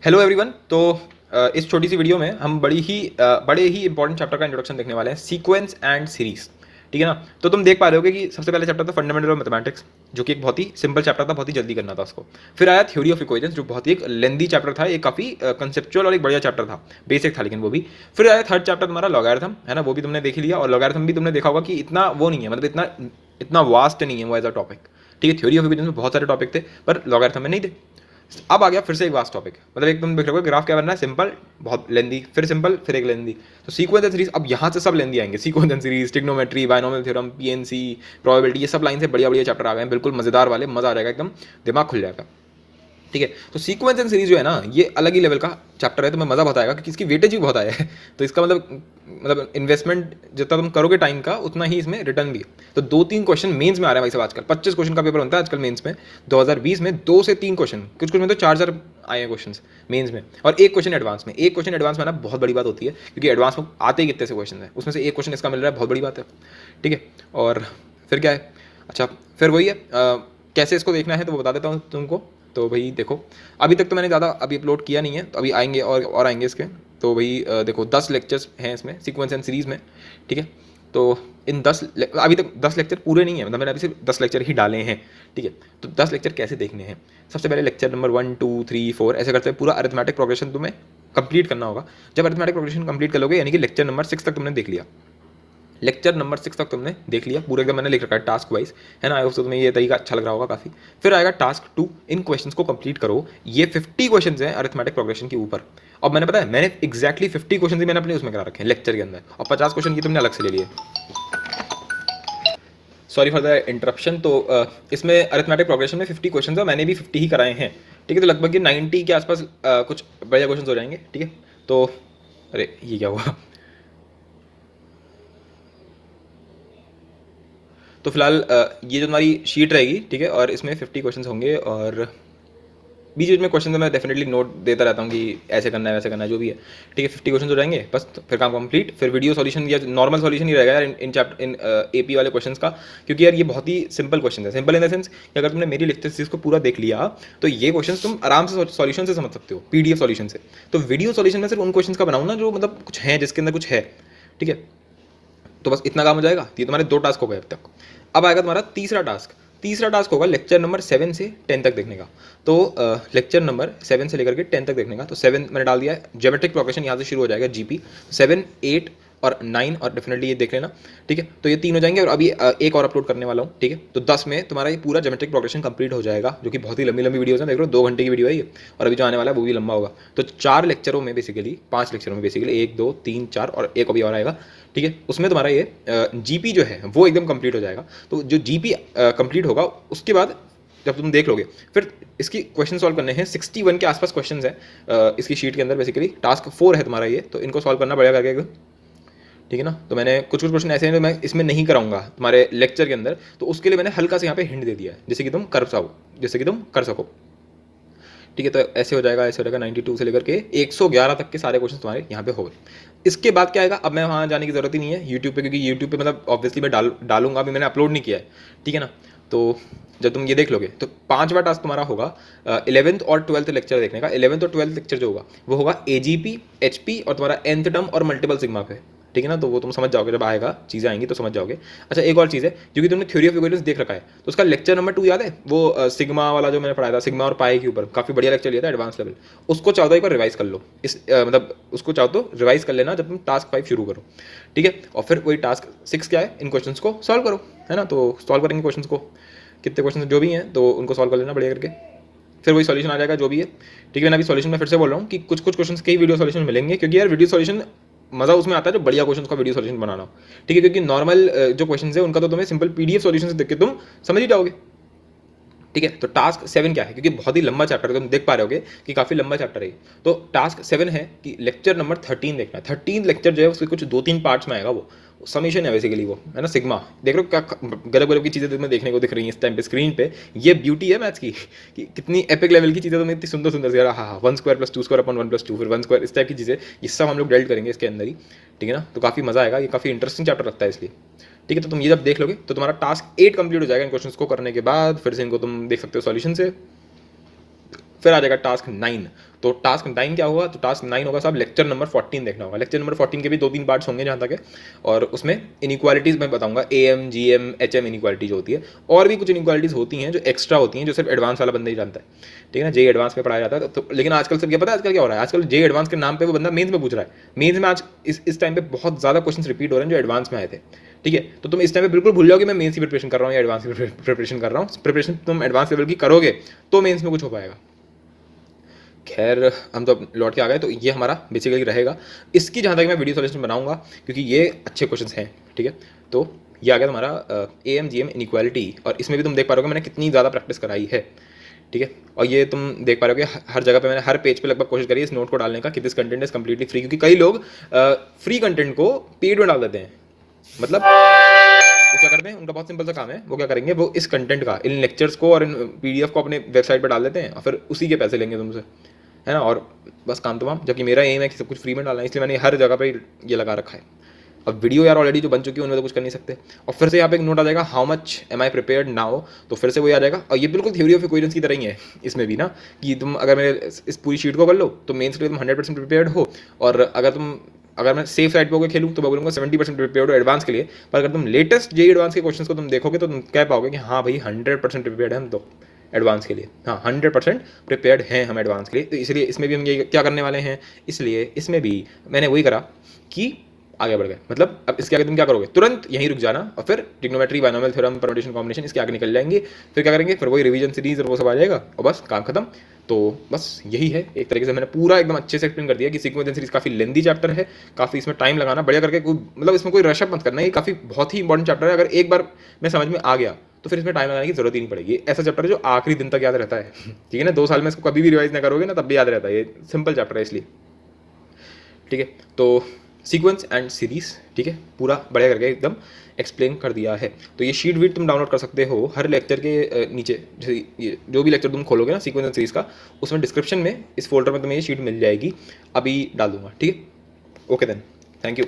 Hello everyone. तो इस छोटी सी वीडियो में हम बड़े ही इंपॉर्टेंट चैप्टर का इंट्रोडक्शन देखने वाले हैं, सीक्वेंस एंड सीरीज। ठीक है ना। तो तुम देख पा रहे होगे कि सबसे पहले चैप्टर था फंडामेंटल ऑफ मैथमेटिक्स, जो कि एक बहुत ही सिंपल चैप्टर था, बहुत ही जल्दी करना था उसको। फिर आया थ्योरी ऑफ इक्वेशंस, जो बहुत ही एक लेंदी चैप्टर था, एक काफ़ी कंसेप्चुअल और एक बढ़िया चैप्टर था, बेसिक था लेकिन वो भी। फिर आया थर्ड चैप्टर तुम्हारा लॉगरिथम, है ना, वो भी तुमने देख ही लिया। और लॉगरिथम भी तुमने देखा होगा कि इतना वो नहीं है, मतलब इतना इतना वास्ट नहीं है वो एज अ टॉपिक। ठीक है, थ्योरी ऑफ इक्वेशंस में बहुत सारे टॉपिक थे पर लॉगरिथम में नहीं थे। अब आ गया फिर से एक वास्ट टॉपिक, मतलब एक तुम देख रहे हो ग्राफ क्या बनना है, सिंपल, बहुत लेंदी, फिर सिंपल, फिर एक लेंदी। तो सीक्वेंस एंड सीरीज, अब यहाँ से सब लेंदी आएंगे, sequence and series, trigonometry, binomial theorem, PNC, probability, ये सब लाइन से बढ़िया बढ़िया चैप्टर आ गए हैं, बिल्कुल मजेदार वाले, मजा आ जाएगा एकदम, दिमाग खुल जाएगा। ठीक है। तो सीक्वेंस एंड सीरीज जो है ना, ये अलग ही लेवल का चैप्टर है, तो मैं मजा बहुत आएगा क्योंकि इसकी वेटेज भी बहुत आया है। तो इसका मतलब इन्वेस्टमेंट जितना तुम करोगे टाइम का, उतना ही इसमें रिटर्न भी है। तो 2-3 क्वेश्चन मेंस में आ रहे हैं भाई साहब आजकल, 25 क्वेश्चन का पेपर बनता है आजकल मेंस में। 2020 में 2 से 3 क्वेश्चन, कुछ कुछ में तो 4 आए हैं क्वेश्चन मेंस में, और एक क्वेश्चन एडवांस में। एक क्वेश्चन एडवांस में आना बहुत बड़ी बात होती है, क्योंकि एडवांस में आते ही कितने से क्वेश्चन है, उसमें से एक क्वेश्चन इसका मिल रहा है, बहुत बड़ी बात है। ठीक है। और फिर क्या है, अच्छा फिर वही है, कैसे इसको देखना है तो वो बता देता हूँ तुमको। तो भाई देखो, अभी तक तो मैंने ज़्यादा अभी अपलोड किया नहीं है, तो अभी आएंगे और आएंगे इसके। तो भाई देखो 10 लेक्चर्स हैं इसमें, सीक्वेंस एंड सीरीज़ में। ठीक है। तो इन 10 अभी तक 10 लेक्चर पूरे नहीं है, मतलब मैंने अभी सिर्फ 10 लेक्चर ही डाले हैं। ठीक है। तो 10 लेक्चर कैसे देखने हैं, सबसे पहले लेक्चर नंबर 1 2 3 4 ऐसे करते हैं, पूरा अरिथमेटिक प्रोग्रेशन तुम्हें कंप्लीट करना होगा। जब अरिथमेटिक प्रोग्रेशन कंप्लीट कर लोगे, यानी कि लेक्चर नंबर 6 तक तुमने देख लिया, लेक्चर नंबर 6 तक तुमने देख लिया पूरे, एकदम मैंने लिख रखा है टास्क वाइज, है ना। आई होप तुम्हें ये तरीका अच्छा लग रहा होगा काफ़ी। फिर आएगा टास्क 2, इन क्वेश्चंस को कंप्लीट करो। ये 50 क्वेश्चंस हैं अरिथमेटिक प्रोग्रेशन के ऊपर। अब मैंने पता है, मैंने एक्जैक्टली 50 क्वेश्चन ही मैंने अपने उसमें करा रखे हैं लेक्चर के अंदर, और 50 क्वेश्चन ये तुमने अलग से ले लिए। Sorry for the interruption. तो इसमें अरिथमेटिक प्रोग्रेशन में 50 क्वेश्चन है, मैंने भी 50 ही कराए हैं। ठीक है। तो लगभग ये 90 के आसपास कुछ बढ़िया क्वेश्चन हो जाएंगे। ठीक है। तो अरे ये क्या हुआ। तो फिलहाल ये जो तुम्हारी शीट रहेगी, ठीक है, और इसमें 50 क्वेश्चन होंगे, और बीच बीच में क्वेश्चन तो मैं डेफिनेटली नोट देता रहता हूँ कि ऐसे करना है वैसे करना है, जो भी है। ठीक है। 50 क्वेश्चन हो जाएंगे बस, तो फिर काम कंप्लीट। फिर वीडियो सॉल्यूशन या नॉर्मल सॉल्यूशन ही रहेगा यार इन चैप्टर, इन एपी वाले क्वेश्चन का, क्योंकि यार ये बहुत ही सिंपल क्वेश्चन है। सिंपल इन द सेंस कि अगर तुमने मेरी लेक्चर सीरीज को पूरा देख लिया, तो ये क्वेश्चन तुम आराम से सॉल्यूशन से समझ सकते हो, पीडीएफ सॉल्यूशन से। तो वीडियो सॉल्यूशन में सिर्फ उन क्वेश्चन का बनाऊँ ना जो मतलब कुछ है, जिसके अंदर कुछ है। ठीक है। तो बस इतना काम हो जाएगा। ये तुम्हारे 2 टास्क हो गए अब तक। अब आएगा तुम्हारा तीसरा टास्क। तीसरा टास्क होगा लेक्चर नंबर 7 से 10 तक देखने का। तो लेक्चर नंबर 7 से लेकर के 10 तक देखने का। तो 7 मैंने डाल दिया है, ज्योमेट्रिक प्रोग्रेशन यहाँ से शुरू हो जाएगा, जीपी 7 8 और 9, और डेफिनेटली ये देख लेना। ठीक है। तो ये 3 हो जाएंगे, और अभी एक और अपलोड करने वाला हूँ। ठीक है। तो 10 में तुम्हारा ये पूरा ज्योमेट्रिक प्रोग्रेशन कंप्लीट हो जाएगा, जो कि बहुत ही लंबी लंबी वीडियोस हैं, देख लो 2 घंटे की वीडियो है ये, और अभी जो आने वाला है वो भी लंबा होगा। तो 4 लेक्चरों में बेसिकली, 5 लेक्चरों में बेसिकली 1 2 3 4 और एक अभी और आएगा। ठीक है। उसमें तुम्हारा ये जीपी जो है वो एकदम कंप्लीट हो जाएगा। तो जो जीपी कंप्लीट होगा, उसके बाद जब तुम देख लोगे, फिर इसकी क्वेश्चन सॉल्व करने हैं। 61 के आसपास क्वेश्चन है इसकी शीट के अंदर। बेसिकली टास्क 4 है तुम्हारा ये, तो इनको सॉल्व करना पड़ेगा करके एकदम। ठीक है ना। तो मैंने कुछ कुछ क्वेश्चन ऐसे हैं जो मैं इसमें नहीं कराऊंगा तुम्हारे लेक्चर के अंदर, तो उसके लिए मैंने हल्का से यहाँ पे हिंट दे दिया है, जैसे कि तुम कर सको, जैसे कि तुम कर सको। ठीक है। तो ऐसे हो जाएगा, ऐसे हो जाएगा, 92 से लेकर के 111 तक के सारे क्वेश्चन तुम्हारे यहाँ पे हो गए। इसके बाद क्या आएगा, अब मैं वहाँ जाने की जरूरत ही नहीं है यूट्यूब पे, क्योंकि यूट्यूब पे मतलब ऑब्वियसली मैं डालूंगा, अभी मैंने अपलोड नहीं किया है। ठीक है ना। तो जब तुम ये देख लोगे, तो 5वां टास्क तुम्हारा होगा 11th और 12th लेक्चर देखने का। 11th और 12th लेक्चर जो होगा वो होगा एजीपी, एचपी और तुम्हारा nth टर्म और मल्टीपल सिग्मा पे। ठीक है ना। तो वो तुम समझ जाओगे, जब आएगा चीज़ें आएंगी तो समझ जाओगे। अच्छा एक और चीज़ है, क्योंकि तुमने थ्योरी ऑफ इक्वेशंस देख रखा है, तो उसका लेक्चर नंबर 2 याद है, वो सिग्मा वाला जो मैंने पढ़ाया था, सिग्मा और पाई के ऊपर काफ़ी बढ़िया लेक्चर लिया था, एडवांस लेवल। उसको चाहो तो एक बार रिवाइज कर लो, इस मतलब उसको चाहो तो रिवाइज कर लेना जब तुम टास्क 5 शुरू करो। ठीक है। और फिर वही टास्क 6 क्या है, इन क्वेश्चंस को सॉल्व करो, है ना। तो सॉल्व करेंगे क्वेश्चंस को, कितने क्वेश्चन जो भी हैं तो उनको सॉल्व कर लेना बढ़िया करके, फिर वही सॉल्यूशन आ जाएगा जो भी है। ठीक है। मैंने अभी सॉल्यूशन में फिर से बोल रहा हूँ कि कुछ कुछ क्वेश्चन के ही वीडियो सॉल्यूशन मिलेंगे, क्योंकि यार वीडियो सॉल्यूशन मजा उसमें आता है जो बढ़िया क्वेश्चन का वीडियो सॉल्यूशन बनाना हो। ठीक है। क्योंकि नॉर्मल जो क्वेश्चन है उनका तो तुम्हें सिंपल पीडीएफ सॉल्यूशन से देख के तुम समझ ही जाओगे। ठीक है। तो टास्क 7 क्या है, क्योंकि बहुत ही लंबा चैप्टर है, तुम देख पा रहे होगे कि काफी लंबा चैप्टर है। तो टास्क 7 है कि लेक्चर नंबर 13 देखना है। 13 लेक्चर जो है उसके कुछ 2-3 पार्ट्स में आएगा, वो समीशन है बेसिकली, वो है ना सिग्मा। देख रहे हो क्या गजब गजब की चीज़ें तुम्हें देखने को दिख रही हैं इस टाइम पे स्क्रीन पे। ये ब्यूटी है मैथ्स की कि कितनी एपिक लेवल की चीज़ें तुम्हें इतनी सुंदर सुंदर से, यार हाँ हाँ, 1² + 2² / 1 + 2, फिर 1², इस टाइप की चीज़ें, ये सब हम लोग डेल्ट करेंगे इसके अंदर ही। ठीक है ना। तो काफ़ी मजा आएगा, ये काफ़ी इंटरेस्टिंग चैप्टर लगता है इसलिए। ठीक है। तो तुम ये जब देख लोगे तो तुम्हारा टास्क 8 कंप्लीट हो जाएगा इन क्वेश्चंस को करने के बाद। फिर से इनको तुम देख सकते हो सॉल्यूशन से। फिर आ जाएगा टास्क 9। तो टास्क 9 क्या होगा? तो टास्क 9 होगा साहब लेक्चर नंबर 14 देखना होगा। लेक्चर नंबर 14 के भी 2-3 पार्ट्स होंगे जहाँ तक है, और उसमें इनइक्वालिटीज़ मैं बताऊंगा, AM GM HM इनइक्वालिटी जो होती है, और भी कुछ इनइक्वालिटीज़ होती हैं जो एक्स्ट्रा होती हैं, जो सिर्फ एडवांस वाला बंदा ही जानता है, ठीक है ना, जे एडवांस में पढ़ाया जाता है। तो लेकिन आजकल सब क्या पता है आजकल क्या हो रहा है? आजकल जे एडवांस के नाम पे वो बंदा मेंस में पूछ रहा है। मेंस में आज इस टाइम पे बहुत ज़्यादा क्वेश्चन रिपीट हो रहे हैं जो एडवांस में आए थे, ठीक है। तो तुम इस टाइम पे बिल्कुल भूल जाओगे मैं मेंस की प्रिपरेशन कर रहा हूँ या एडवांस की प्रिपरेशन कर रहा हूँ। प्रिपरेशन तुम एडवांस लेवल की करोगे तो मेंस में कुछ हो पाएगा। खैर हम तो लौट के आ गए, तो ये हमारा बेसिकली रहेगा। इसकी जहाँ तक मैं वीडियो सॉल्यूशन बनाऊंगा क्योंकि ये अच्छे क्वेश्चन हैं, ठीक है। तो ये आ गया तुम्हारा AM GM इनइक्वालिटी, और इसमें भी तुम देख पा रहे हो मैंने कितनी ज़्यादा प्रैक्टिस कराई है, ठीक है। और ये तुम देख पा रहे हो कि हर जगह पे मैंने हर पेज पे लगभग कोशिश करी है इस नोट को डालने का कि this content is completely free, क्योंकि कई लोग फ्री कंटेंट को पेड में डाल देते हैं। मतलब वो क्या करते हैं, उनका बहुत सिंपल सा काम है, वो क्या करेंगे, वो इस कंटेंट का, इन लेक्चर्स को और इन PDF को अपने वेबसाइट पर डाल देते हैं और फिर उसी के पैसे लेंगे तुमसे, है ना, और बस काम तमाम। जबकि मेरा एम है कि सब कुछ फ्री में डालना है, इसलिए मैंने हर जगह पे ये लगा रखा है। अब वीडियो यार ऑलरेडी जो बन चुकी है उनमें तो कुछ कर नहीं सकते। और फिर से यहाँ पे एक नोट आ जाएगा, how much am I prepared now, तो फिर से वही आ जाएगा। और ये बिल्कुल थ्योरी ऑफ इक्वेशंस की तरह ही है इसमें भी ना, कि तुम अगर मेरे इस पूरी शीट को कर लो तो मेंस के लिए तुम 100% प्रिपेयर्ड हो, और अगर मैं सेफ साइड पे होकर खेलूँ तो मैं बोलूँगा 70% प्रिपेयर्ड हो एडवांस के लिए। पर अगर तुम लेटेस्ट जे एडवांस के क्वेश्चन को तुम देखोगे तो तुम कह पाओगे कि हाँ भाई 100% प्रिपेयर्ड है हम तो एडवांस के लिए, हाँ 100% प्रिपेयर्ड हैं हम एडवांस के लिए। तो इसलिए इसमें भी हम ये क्या करने वाले हैं, इसलिए इसमें भी मैंने वही करा कि आगे बढ़ गए। मतलब अब इसके आगे तुम क्या करोगे, तुरंत यहीं रुक जाना और फिर trigonometry, binomial theorem, permutation combination इसके आगे निकल जाएंगे। फिर क्या करेंगे, फिर वही रिवीजन सीरीज और वो सब आ जाएगा और बस काम खत्म। तो बस यही है, एक तरीके से मैंने पूरा एकदम अच्छे से एक्सप्लेन कर दिया कि सीक्वेंस सीरीज काफ़ी लेंदी चैप्टर है, काफ़ी इसमें टाइम लगाना बढ़िया करके, मतलब इसमें कोई रशअप मत करना, ये काफ़ी बहुत ही इंपॉर्टेंट चैप्टर है। अगर एक बार मैं समझ में आ गया तो फिर इसमें टाइम लगाने की जरूरत ही नहीं पड़ेगी। ऐसा चैप्टर है जो आखिरी दिन तक याद रहता है, ठीक है ना, 2 साल में इसको कभी भी रिवाइज ना करोगे ना तब भी याद रहता है। ये सिंपल चैप्टर है इसलिए, ठीक है। तो सीक्वेंस एंड सीरीज, ठीक है, पूरा बढ़िया करके एकदम एक्सप्लेन कर दिया है। तो ये शीट वीट तुम डाउनलोड कर सकते हो हर लेक्चर के नीचे, जैसे ये जो भी लेक्चर तुम खोलोगे ना सीक्वेंस एंड सीरीज का, उसमें डिस्क्रिप्शन में इस फोल्डर में तुम्हें ये शीट मिल जाएगी, अभी डाल दूंगा, ठीक है। Okay then, thank you.